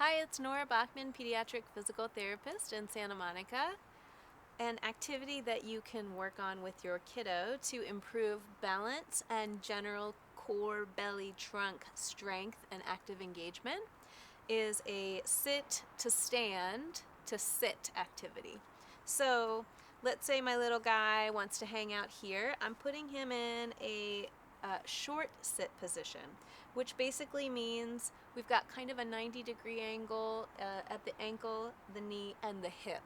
Hi, it's Nora Bachman, pediatric physical therapist in Santa Monica. An activity that you can work on with your kiddo to improve balance and general core, belly, trunk strength and active engagement is a sit to stand to sit activity. So let's say my little guy wants to hang out here. I'm putting him in a short sit position, which basically means we've got kind of a 90-degree angle at the ankle, the knee, and the hip.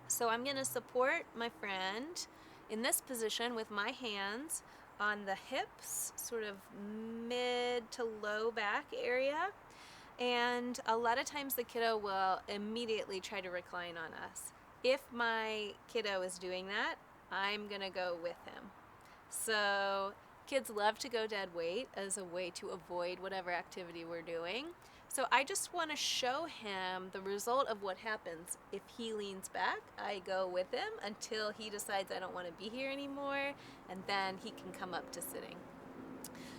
So I'm going to support my friend in this position with my hands on the hips, sort of mid to low back area. And a lot of times the kiddo will immediately try to recline on us. If my kiddo is doing that, I'm going to go with him. So kids love to go dead weight as a way to avoid whatever activity we're doing. So I just want to show him the result of what happens. If he leans back, I go with him until he decides I don't want to be here anymore, and then he can come up to sitting.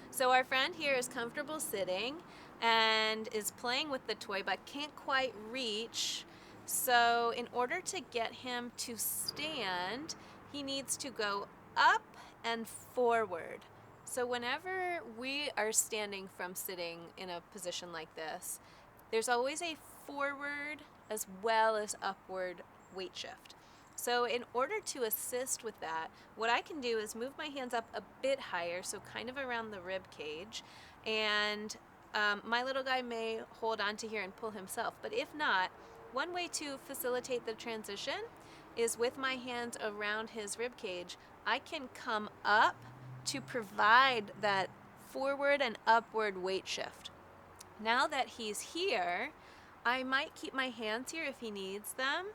So our friend here is comfortable sitting and is playing with the toy but can't quite reach. So in order to get him to stand, he needs to go up and forward. So whenever we are standing from sitting in a position like this, there's always a forward as well as upward weight shift. So in order to assist with that, what I can do is move my hands up a bit higher, so kind of around the rib cage, and my little guy may hold on to here and pull himself, but if not, one way to facilitate the transition is with my hands around his rib cage, I can come up to provide that forward and upward weight shift. Now that he's here, I might keep my hands here if he needs them,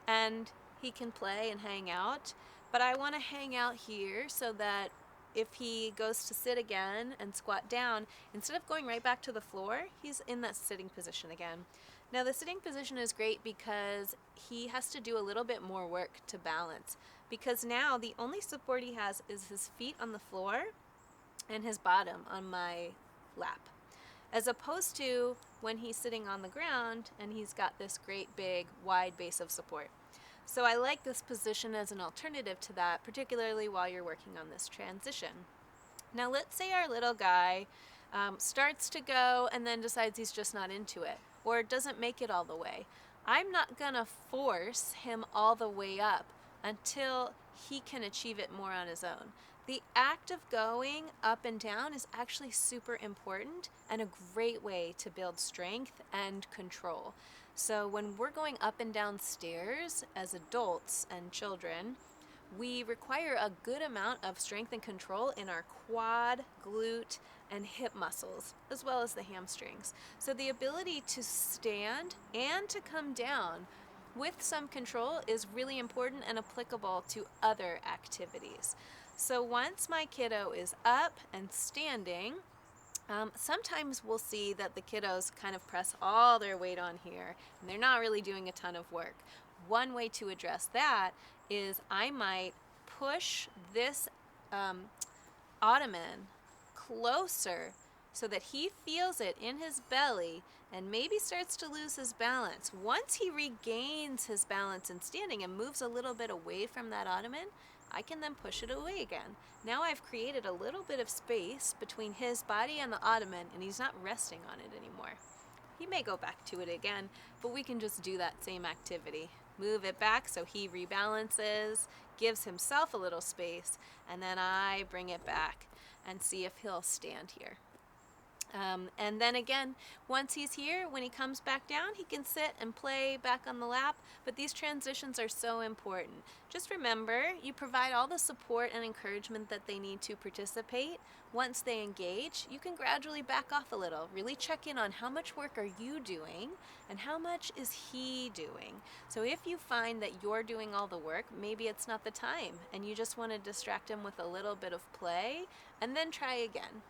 and he can play and hang out, but I want to hang out here so that if he goes to sit again and squat down, instead of going right back to the floor, he's in that sitting position again. Now the sitting position is great because he has to do a little bit more work to balance, because now the only support he has is his feet on the floor and his bottom on my lap, as opposed to when he's sitting on the ground and he's got this great big wide base of support. So I like this position as an alternative to that, particularly while you're working on this transition. Now let's say our little guy starts to go and then decides he's just not into it, or doesn't make it all the way. I'm not gonna force him all the way up until he can achieve it more on his own. The act of going up and down is actually super important and a great way to build strength and control. So when we're going up and down stairs as adults and children, we require a good amount of strength and control in our quad, glute, and hip muscles, as well as the hamstrings. So the ability to stand and to come down with some control is really important and applicable to other activities. So once my kiddo is up and standing, sometimes we'll see that the kiddos kind of press all their weight on here and they're not really doing a ton of work. One way to address that is I might push this ottoman closer so that he feels it in his belly and maybe starts to lose his balance. Once he regains his balance in standing and moves a little bit away from that ottoman, I can then push it away again. Now I've created a little bit of space between his body and the ottoman, and he's not resting on it anymore. He may go back to it again, but we can just do that same activity. Move it back so he rebalances, gives himself a little space, and then I bring it back and see if he'll stand here. And then again, once he's here, when he comes back down, he can sit and play back on the lap, but these transitions are so important. Just remember, you provide all the support and encouragement that they need to participate. Once they engage, you can gradually back off a little. Really check in on how much work are you doing and how much is he doing. So if you find that you're doing all the work, maybe it's not the time and you just want to distract him with a little bit of play, and then try again.